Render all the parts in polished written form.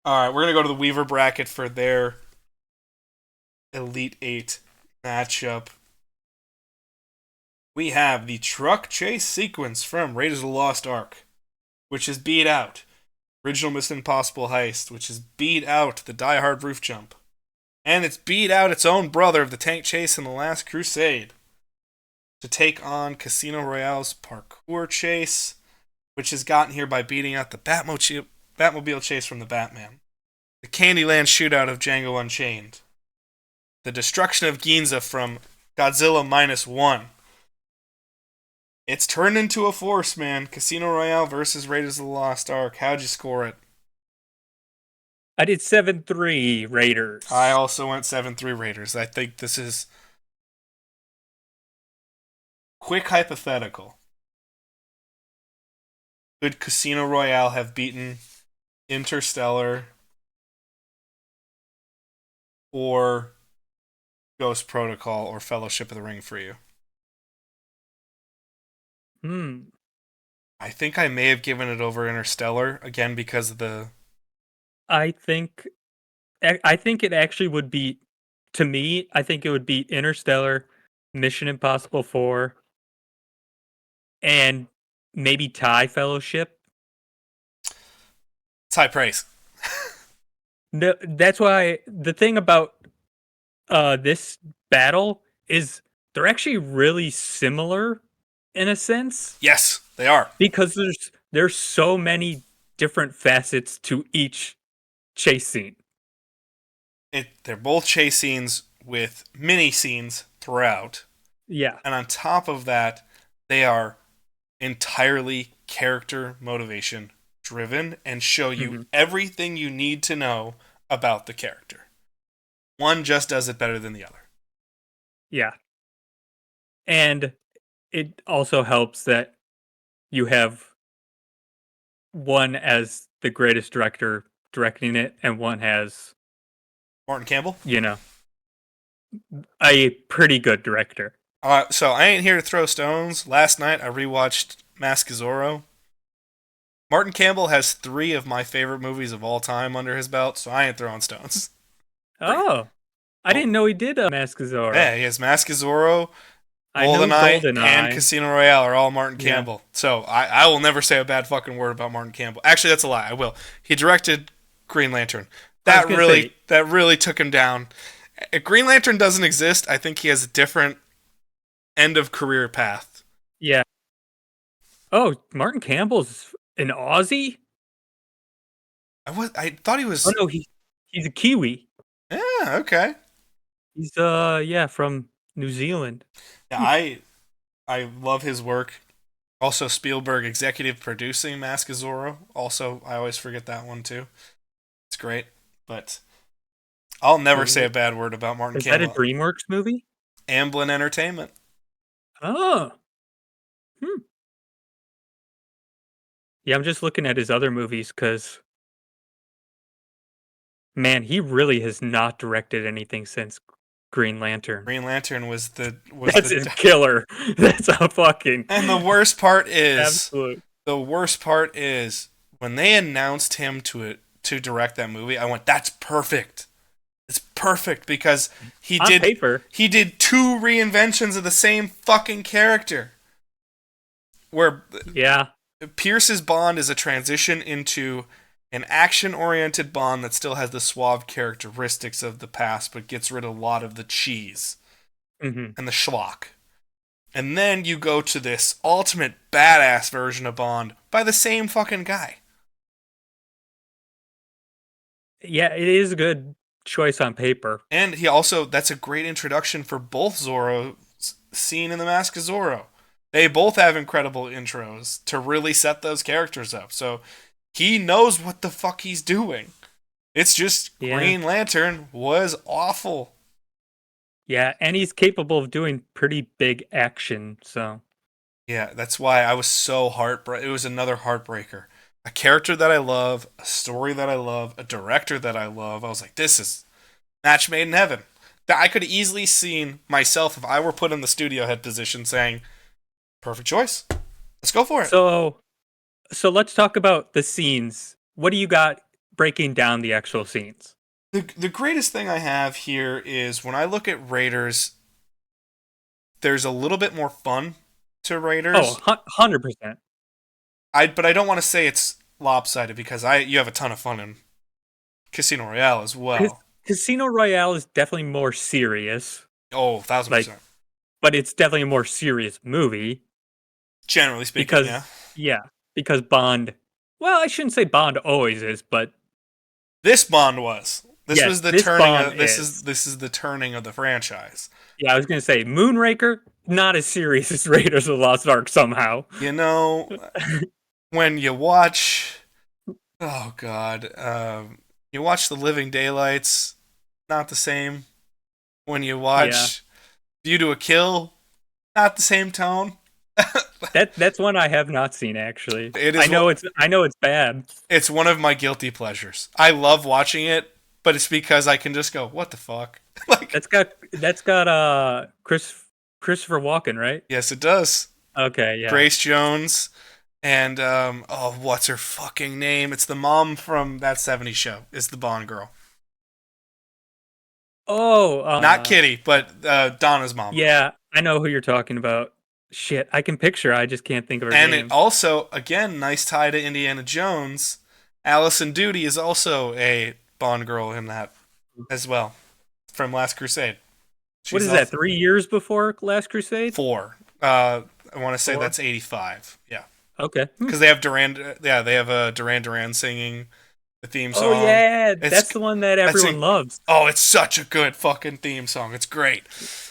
All right, we're gonna go to the Weaver bracket for their Elite Eight matchup. We have the truck chase sequence from Raiders of the Lost Ark, which is beat out original Mission Impossible heist, which is beat out the Die Hard roof jump, and it's beat out its own brother of the tank chase in The Last Crusade to take on Casino Royale's parkour chase, which is gotten here by beating out the Batmobile chase from the Batman, the Candyland shootout of Django Unchained, the destruction of Ginza from Godzilla Minus One. It's turned into a force, man. Casino Royale versus Raiders of the Lost Ark. How'd you score it? I did 7-3 Raiders. I also went 7-3 Raiders. I think this is quick hypothetical. Could Casino Royale have beaten Interstellar or Ghost Protocol or Fellowship of the Ring for you? I think I may have given it over Interstellar, again because of the... I think it actually would be, to me, I think it would be Interstellar, Mission Impossible 4, and maybe tie Fellowship. It's high praise. No, that's why the thing about this battle is they're actually really similar in a sense. Yes, they are. Because there's so many different facets to each chase scene. They're both chase scenes with mini scenes throughout. Yeah. And on top of that, they are entirely character motivation driven and show you everything you need to know about the character. One just does it better than the other. Yeah. And it also helps that you have one as the greatest director directing it, and one has Martin Campbell? A pretty good director. So I ain't here to throw stones. Last night I rewatched Mask of Zorro. Martin Campbell has 3 of my favorite movies of all time under his belt, so I ain't throwing stones. Oh. I didn't know he did a Mask of Zorro. Yeah, he has Mask of Zorro, GoldenEye, and Casino Royale are all Martin Campbell. Yeah. So I will never say a bad fucking word about Martin Campbell. Actually, that's a lie. I will. He directed Green Lantern. That really took him down. If Green Lantern doesn't exist, I think he has a different end of career path. Yeah. Oh, Martin Campbell's an Aussie? I thought he was... Oh, no, he's a Kiwi. Yeah, okay. He's, from New Zealand. Yeah, I love his work. Also, Spielberg executive producing Mask of Zorro. Also, I always forget that one, too. It's great. But I'll never say a bad word about Martin Campbell. Is that a DreamWorks movie? Amblin Entertainment. Oh. Yeah, I'm just looking at his other movies because, man, he really has not directed anything since Green Lantern. Green Lantern was That's a killer. That's a fucking... And the worst part is... Absolute. The worst part is when they announced him to direct that movie, I went, that's perfect. It's perfect because he On paper. He did 2 reinventions of the same fucking character. Where Pierce's Bond is a transition into an action-oriented Bond that still has the suave characteristics of the past, but gets rid of a lot of the cheese and the schlock. And then you go to this ultimate badass version of Bond by the same fucking guy. Yeah, it is a good choice on paper. And that's a great introduction for both Zorro's seen in The Mask of Zorro. They both have incredible intros to really set those characters up. So he knows what the fuck he's doing. It's just Green Lantern was awful. Yeah, and he's capable of doing pretty big action, so... Yeah, that's why I was so heartbroken. It was another heartbreaker. A character that I love, a story that I love, a director that I love. I was like, this is match made in heaven. I could have easily seen myself, if I were put in the studio head position, saying, perfect choice. Let's go for it. So let's talk about the scenes. What do you got breaking down the actual scenes. The greatest thing I have here is when I look at Raiders, there's a little bit more fun to Raiders. Oh, 100%. But I don't want to say it's lopsided because you have a ton of fun in Casino Royale as well. Casino Royale is definitely more serious. Oh, 1,000%. But it's definitely a more serious movie. Generally speaking, because Bond... Well, I shouldn't say Bond always is, but... This Bond was. This was the turning. This is the turning of the franchise. Yeah, I was going to say, Moonraker, not as serious as Raiders of the Lost Ark somehow. You know, when you watch... Oh, God. You watch The Living Daylights, not the same. When you watch View to a Kill, not the same tone. That's one I have not seen, actually. I know it's bad. It's one of my guilty pleasures. I love watching it, but it's because I can just go, what the fuck? Like that's got Christopher Walken, right? Yes, it does. Okay, yeah. Grace Jones and what's her fucking name? It's the mom from That 70s Show. It's the Bond girl. Oh, not Kitty, but Donna's mom. Yeah, I know who you're talking about. Shit, I can picture. I just can't think of her name. And it also, again, nice tie to Indiana Jones. Alison Doody is also a Bond girl in that as well, from Last Crusade. What is that? 3 years before Last Crusade? 4. I want to say that's 85. Yeah. Okay. Because they have Duran. Yeah, they have Duran Duran singing the theme song. Oh yeah, that's the one that everyone loves. Oh, it's such a good fucking theme song. It's great.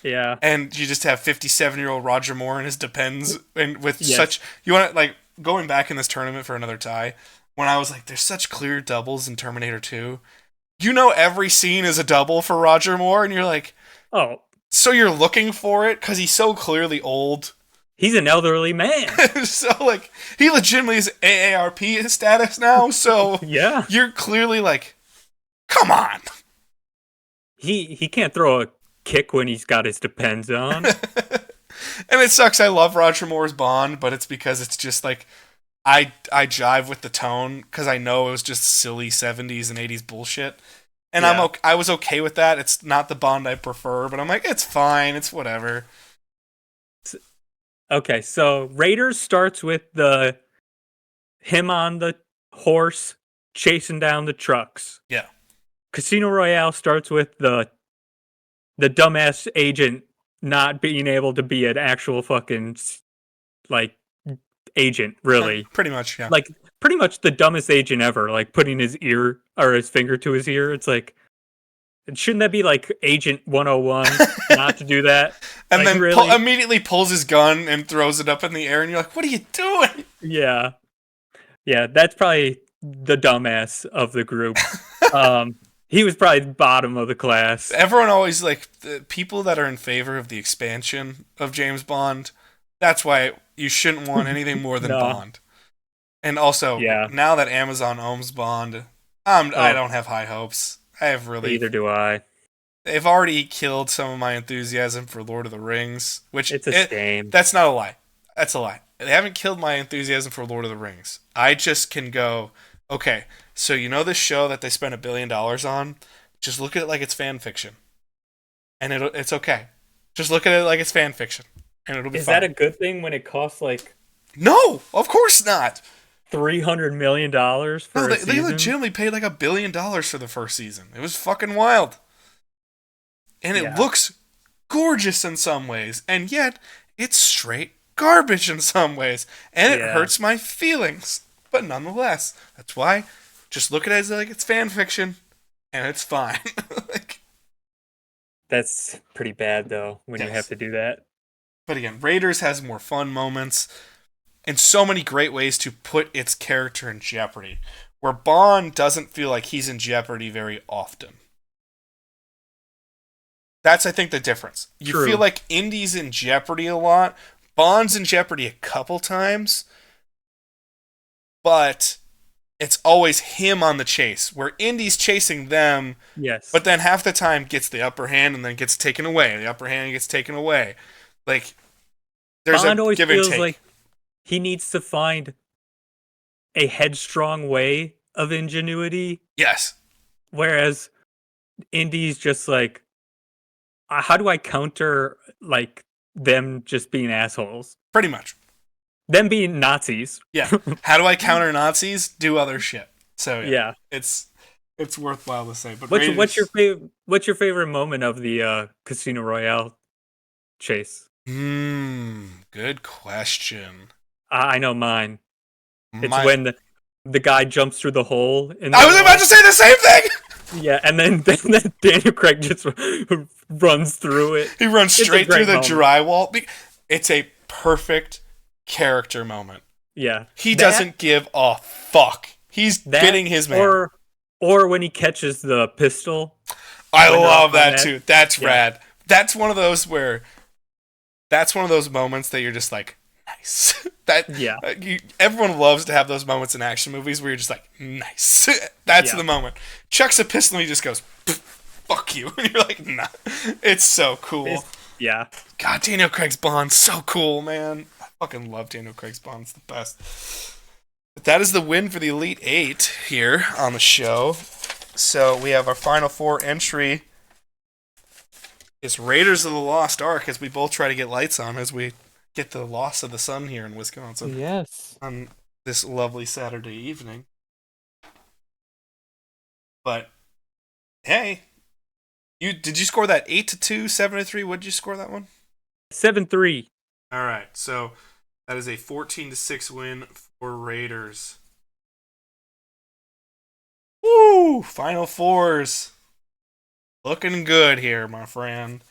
Yeah. And you just have 57-year-old Roger Moore and his Depends, and with such you want to like going back in this tournament for another tie. When I was like, there's such clear doubles in Terminator 2. You know, every scene is a double for Roger Moore, and you're like, oh, so you're looking for it because he's so clearly old. He's an elderly man. So, like, he legitimately is AARP status now, so yeah. You're clearly like, come on. He can't throw a kick when he's got his Depends on. And it sucks. I love Roger Moore's Bond, but it's because it's just like, I jive with the tone because I know it was just silly 70s and 80s bullshit. And I was okay with that. It's not the Bond I prefer, but I'm like, it's fine. It's whatever. Okay, so Raiders starts with him on the horse chasing down the trucks. Yeah. Casino Royale starts with the dumbass agent not being able to be an actual fucking like agent, really. Pretty much, yeah. Like pretty much the dumbest agent ever, like putting his ear or his finger to his ear. It's like, shouldn't that be like Agent 101 not to do that? And like, then really? Immediately pulls his gun and throws it up in the air, and you're like, what are you doing? Yeah. Yeah, that's probably the dumbass of the group. He was probably the bottom of the class. Everyone always, like, the people that are in favor of the expansion of James Bond, that's why you shouldn't want anything more than Bond. And also, now that Amazon owns Bond, I don't have high hopes. Neither do I. They've already killed some of my enthusiasm for Lord of the Rings, which it's a shame. That's not a lie. That's a lie. They haven't killed my enthusiasm for Lord of the Rings. I just can go, okay, so you know this show that they spent $1 billion on? Just look at it like it's fan fiction. And it's okay. Just look at it like it's fan fiction. And it'll be fine. Is that a good thing when it costs like... No, of course not. $300 million for a season? They legitimately paid like $1 billion for the first season. It was fucking wild. And it looks gorgeous in some ways, and yet it's straight garbage in some ways. And it hurts my feelings. But nonetheless, that's why just look at it as like it's fan fiction, and it's fine. That's pretty bad, though, when you have to do that. But again, Raiders has more fun moments and so many great ways to put its character in jeopardy, where Bond doesn't feel like he's in jeopardy very often. That's, I think, the difference. You feel like Indy's in jeopardy a lot. Bond's in jeopardy a couple times. But it's always him on the chase, where Indy's chasing them. Yes. But then half the time gets the upper hand and then gets taken away. The upper hand gets taken away. Like, there's Bond a give and take. Like he needs to find a headstrong way of ingenuity, Yes. whereas Indy's just like, how do I counter like them just being assholes? Pretty much. Them being Nazis. Yeah. How do I counter Nazis? Do other shit. So Yeah. it's worthwhile to say. But What's your favorite moment of the Casino Royale chase? Good question. I know mine. It's My- when the guy jumps through the hole. I was about to say the same thing! Yeah, and then Daniel Craig just runs through it. He runs It's a straight through great the moment. drywall. It's a perfect character moment. Yeah. He doesn't give a fuck. He's bidding his man. Or when he catches the pistol. I love that too. That's rad. That's one of those moments that you're just like, nice. Everyone loves to have those moments in action movies where you're just like, nice. That's the moment. Chucks a pistol and he just goes, fuck you. And you're like, nah. It's so cool. Yeah. God, Daniel Craig's Bond's so cool, man. I fucking love Daniel Craig's Bond. It's the best. But that is the win for the Elite Eight here on the show. So we have our Final Four entry. It's Raiders of the Lost Ark as we both try to get lights on as we get the loss of the sun here in Wisconsin. Yes. On this lovely Saturday evening. But, hey. Did you score that 8-2, 7-3? What did you score that one? 7-3. All right, so that is a 14-6 win for Raiders. Woo! Final Fours. Looking good here, my friend.